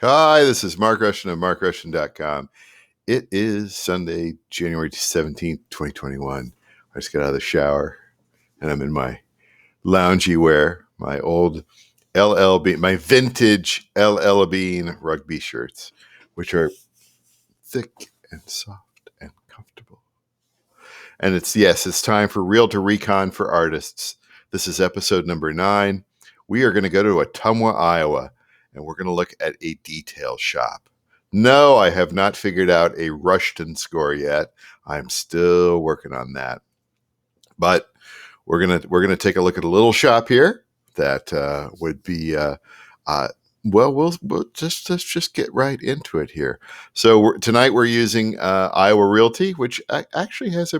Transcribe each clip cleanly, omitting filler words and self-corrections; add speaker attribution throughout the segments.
Speaker 1: Hi, this is Mark Rushton of markrushton.com. It is Sunday, January 17th, 2021. I just got out of the shower and I'm in my loungy wear, my old my vintage LL Bean rugby shirts, which are thick and soft and comfortable. And it's time for Realtor Recon for Artists. This is episode number 9. We are going to go to Ottumwa, Iowa, and we're going to look at a detail shop. No, I have not figured out a Rushton score yet. I'm still working on that. But we're gonna take a look at a little shop here that would be let's just get right into it here. So tonight we're using Iowa Realty, which actually has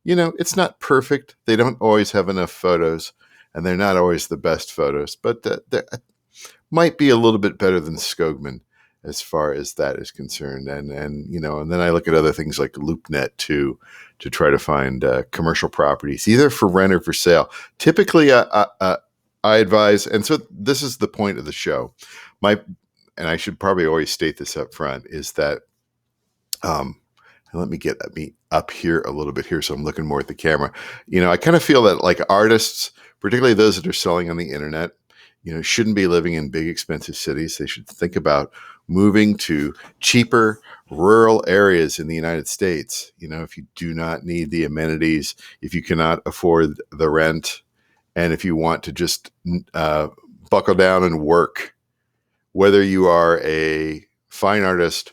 Speaker 1: it's not perfect. They don't always have enough photos, and they're not always the best photos, but they might be a little bit better than Skogman as far as that is concerned. And then I look at other things like LoopNet too to try to find commercial properties, either for rent or for sale. Typically, I advise, and so this is the point of the show. And I should probably always state this up front, is that let me get me up here a little bit here so I'm looking more at the camera. I kind of feel that like artists, particularly those that are selling on the internet, shouldn't be living in big, expensive cities. They should think about moving to cheaper rural areas in the United States. If you do not need the amenities, if you cannot afford the rent, and if you want to just buckle down and work, whether you are a fine artist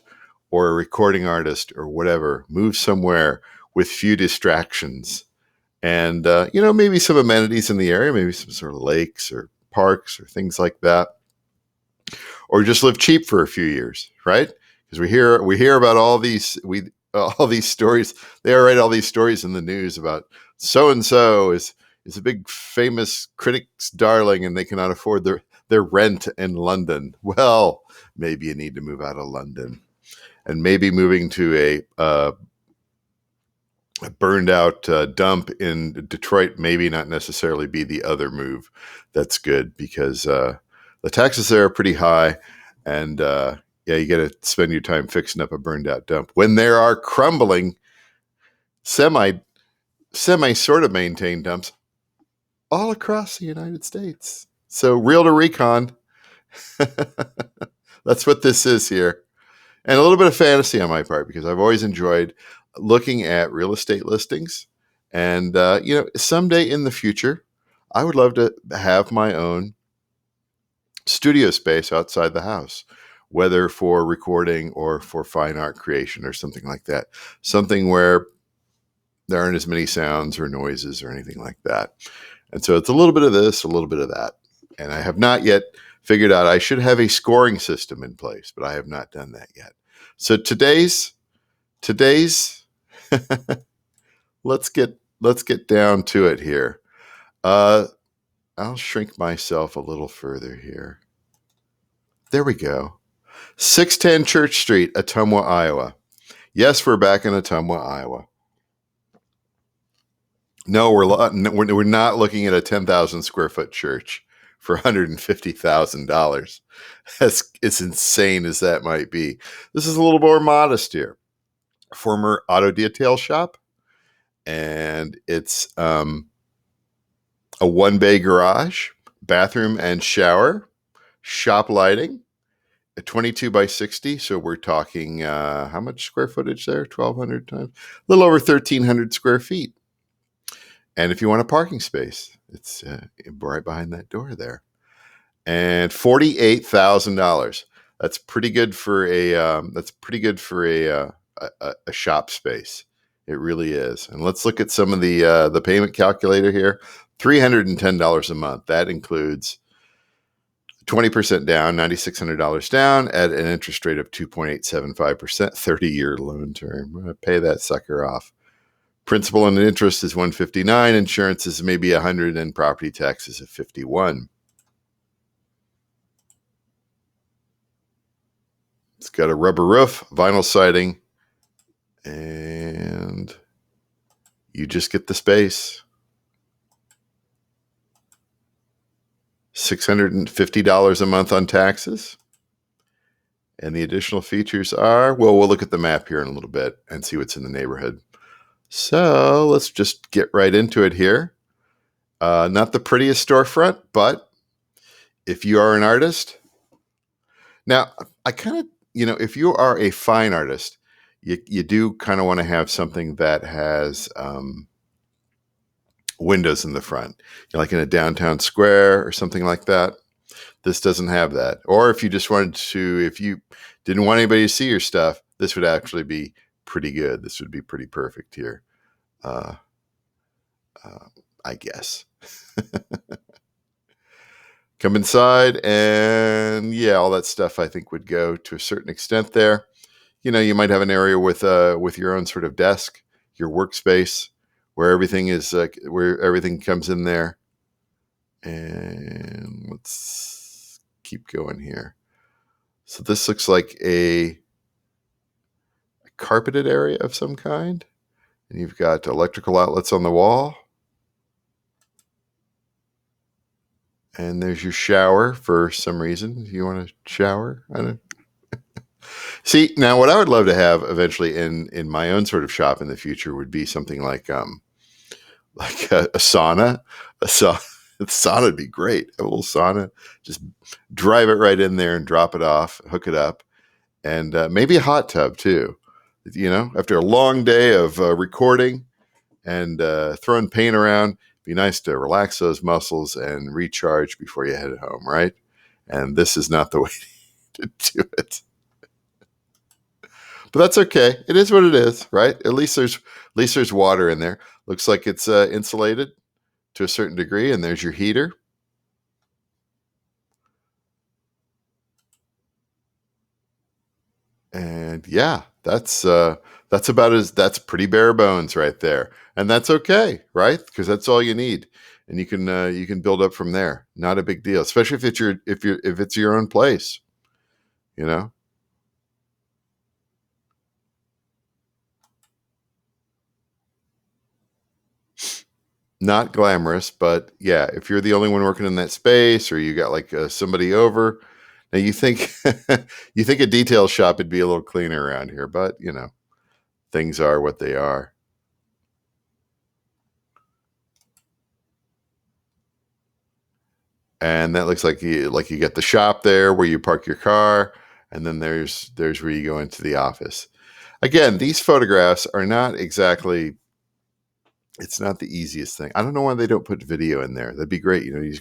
Speaker 1: or a recording artist or whatever, move somewhere with few distractions and, maybe some amenities in the area, maybe some sort of lakes or parks or things like that, or just live cheap for a few years, right? Because we hear about all these stories. They write all these stories in the news about so and so is a big famous critic's darling, and they cannot afford their rent in London. Well, maybe you need to move out of London, and maybe moving to a burned out dump in Detroit maybe not necessarily be the other move that's good, because the taxes there are pretty high, and you got to spend your time fixing up a burned out dump when there are crumbling semi sort of maintained dumps all across the United States. So Realtor Recon, that's what this is here. And a little bit of fantasy on my part, because I've always enjoyed looking at real estate listings. And, someday in the future, I would love to have my own studio space outside the house, whether for recording or for fine art creation or something like that. Something where there aren't as many sounds or noises or anything like that. And so it's a little bit of this, a little bit of that. And I have not yet figured out, I should have a scoring system in place, but I have not done that yet. So today's let's get down to it here. I'll shrink myself a little further here. There we go. 610 Church Street, Ottumwa, Iowa. Yes, we're back in Ottumwa, Iowa. No, we're not looking at a 10,000 square foot church for $150,000. It's insane as that might be. This is a little more modest here. Former auto detail shop, and it's a one-bay garage, bathroom and shower, shop lighting, a 22 by 60. So we're talking how much square footage there? 1,200 times, a little over 1,300 square feet. And if you want a parking space, it's right behind that door there. And $48,000. That's pretty good for a shop space. It really is. And let's look at some of the payment calculator here. $310 a month. That includes 20% down, $9,600 down at an interest rate of 2.875%, 30-year loan term. Pay that sucker off. Principal and interest is $159. Insurance is maybe $100, and property taxes of $51. It's got a rubber roof, vinyl siding, and you just get the space. $650 a month on taxes. And the additional features are, well, we'll look at the map here in a little bit and see what's in the neighborhood. So let's just get right into it here. Not the prettiest storefront, but if you are an artist, now I kind of, if you are a fine artist, you do kind of want to have something that has windows in the front, like in a downtown square or something like that. This doesn't have that. Or if you just wanted to, if you didn't want anybody to see your stuff, this would actually be pretty good. This would be pretty perfect here, uh, uh, I guess. Come inside, and yeah, all that stuff I think would go to a certain extent there. You might have an area with your own sort of desk, your workspace, where everything comes in there. And let's keep going here. So this looks like a carpeted area of some kind, and you've got electrical outlets on the wall. And there's your shower for some reason. You want to shower? I don't see. Now, what I would love to have eventually in my own sort of shop in the future would be something like a sauna. A sauna. A sauna would be great. A little sauna. Just drive it right in there and drop it off, hook it up, and maybe a hot tub too. After a long day of recording and throwing paint around, it'd be nice to relax those muscles and recharge before you head home, right? And this is not the way to do it. But that's okay. It is what it is, right? At least there's water in there. Looks like it's insulated to a certain degree, and there's your heater. And yeah, that's pretty bare bones right there, and that's okay, right? Because that's all you need, and you can build up from there. Not a big deal, especially if it's your own place, you know. Not glamorous, but yeah, if you're the only one working in that space, or you got like somebody over, now you think you think a detail shop would be a little cleaner around here, but things are what they are. And that looks like you get the shop there where you park your car, and then there's where you go into the office. Again, these photographs are not exactly. It's not the easiest thing. I don't know why they don't put video in there. That'd be great. You kind of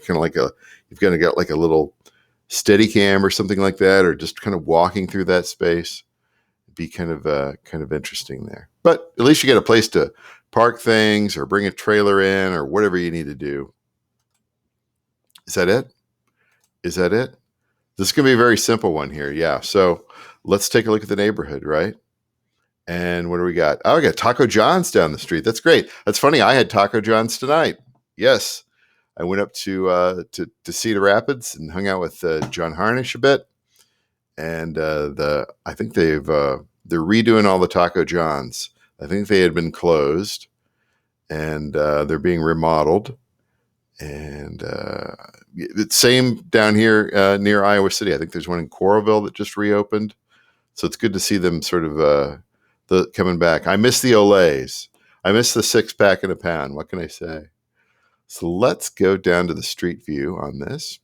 Speaker 1: you've kind of got like a little steady cam or something like that, or just kind of walking through that space. It'd be kind of interesting there. But at least you get a place to park things or bring a trailer in or whatever you need to do. Is that it? Is that it? This is going to be a very simple one here. Yeah. So let's take a look at the neighborhood, right? And what do we got? Oh, I got Taco John's down the street. That's great. That's funny. I had Taco John's tonight. Yes. I went up to Cedar Rapids and hung out with John Harnish a bit. And I think they're redoing all the Taco John's. I think they had been closed, and they're being remodeled. And it's same down here near Iowa City. I think there's one in Coralville that just reopened. So it's good to see them sort of coming back. I miss the Olays. I miss the 6-pack in a pound. What can I say? So let's go down to the street view on this.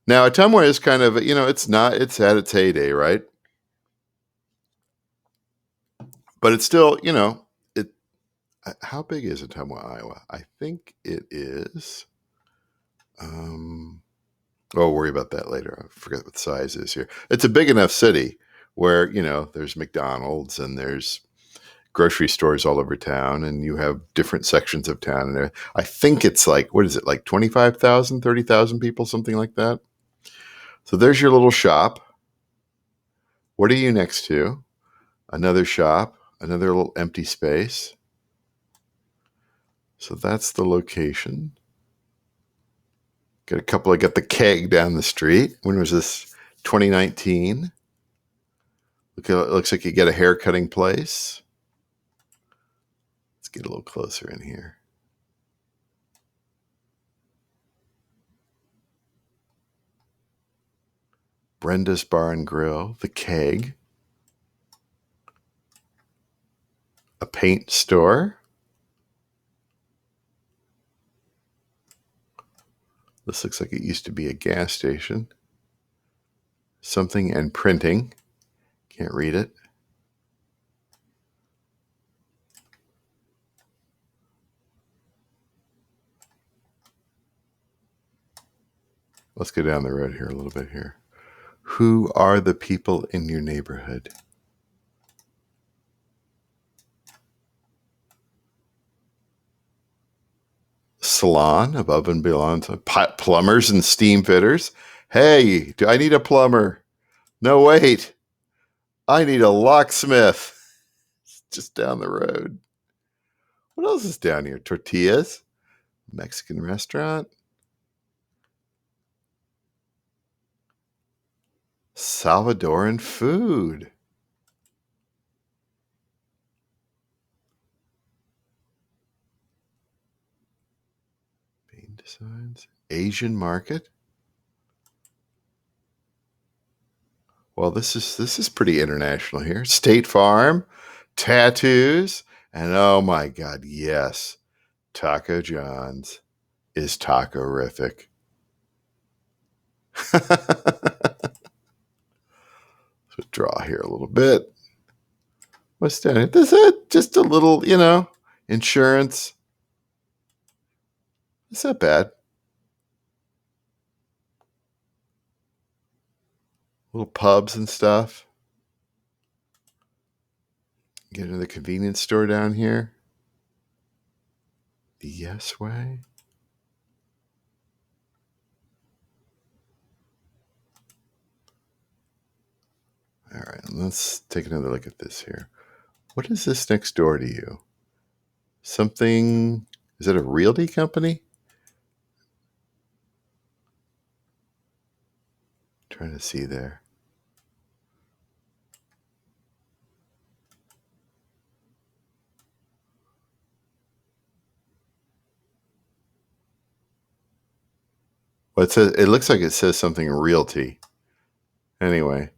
Speaker 1: Now, Ottumwa is kind of, it's at its heyday, right? But it's still, it. How big is Ottumwa, Iowa? I think it is. Oh, worry about that later. I forget what the size is here. It's a big enough city where, there's McDonald's and there's grocery stores all over town, and you have different sections of town. And I think it's like, what is it, like 25,000, 30,000 people, something like that. So there's your little shop. What are you next to? Another shop, another little empty space. So that's the location. Got the keg down the street. When was this? 2019. It looks like you get a hair cutting place. Let's get a little closer in here. Brenda's Bar and Grill, The Keg, a paint store. This looks like it used to be a gas station. Something and Printing. Can't read it. Let's go down the road here a little bit here. Who are the people in your neighborhood? Salon, above and beyond. Plumbers and steam fitters. Hey, do I need a plumber? No, wait. I need a locksmith. It's just down the road. What else is down here? Tortillas, Mexican restaurant, Salvadoran food. Paint designs, Asian market. Well, this is pretty international here. State Farm, tattoos, and oh my God, yes, Taco John's is taco-rific. Draw here a little bit. What's down here? This is just a little, insurance. It's not bad. Little pubs and stuff. Get into the convenience store down here. The Yes Way. All right, let's take another look at this here. What is this next door to you? Something, is it a realty company? Trying to see there. Well, it looks like it says something realty. Anyway.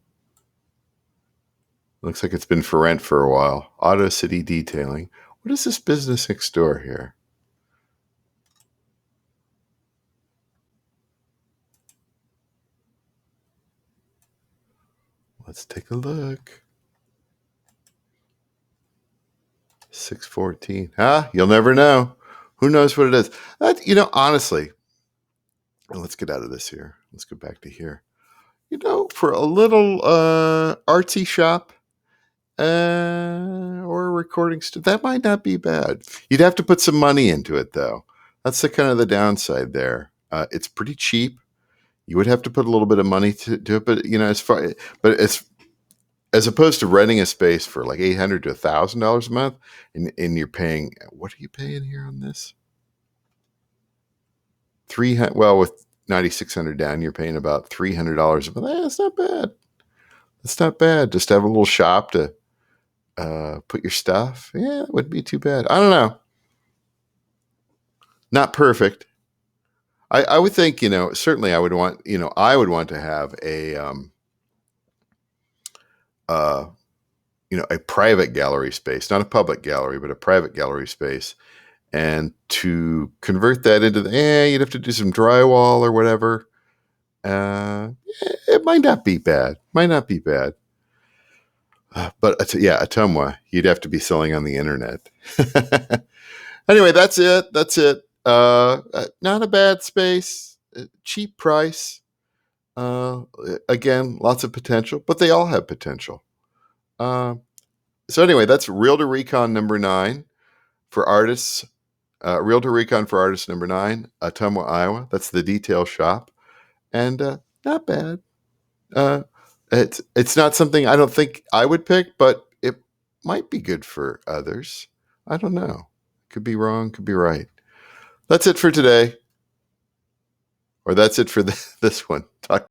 Speaker 1: Looks like it's been for rent for a while. Auto City Detailing. What is this business next door here? Let's take a look. 614. You'll never know. Who knows what it is? Honestly, let's get out of this here. Let's go back to here. For a little artsy shop or a recording studio, that might not be bad. You'd have to put some money into it, though. That's the kind of the downside there. It's pretty cheap. You would have to put a little bit of money to do it, but as opposed to renting a space for like $800 to $1,000 a month, and you're paying, what are you paying here on this? $300. Well, with $9,600 down, you're paying about $300 a month. That's not bad. That's not bad. Just to have a little shop to put your stuff. Yeah, it wouldn't be too bad. I don't know. Not perfect. I would think, certainly I would want to have a private gallery space, not a public gallery, but a private gallery space. And to convert that into you'd have to do some drywall or whatever. It might not be bad. But Ottumwa, you'd have to be selling on the internet. Anyway, that's it. Not a bad space, cheap price. Again, lots of potential, but they all have potential. So anyway, that's Realtor Recon number 9 for artists. Realtor Recon for artists number 9, Ottumwa, Iowa. That's the detail shop, and not bad. It's not something I don't think I would pick, but it might be good for others. I don't know. Could be wrong, could be right. That's it for today. Or that's it for this one. Talk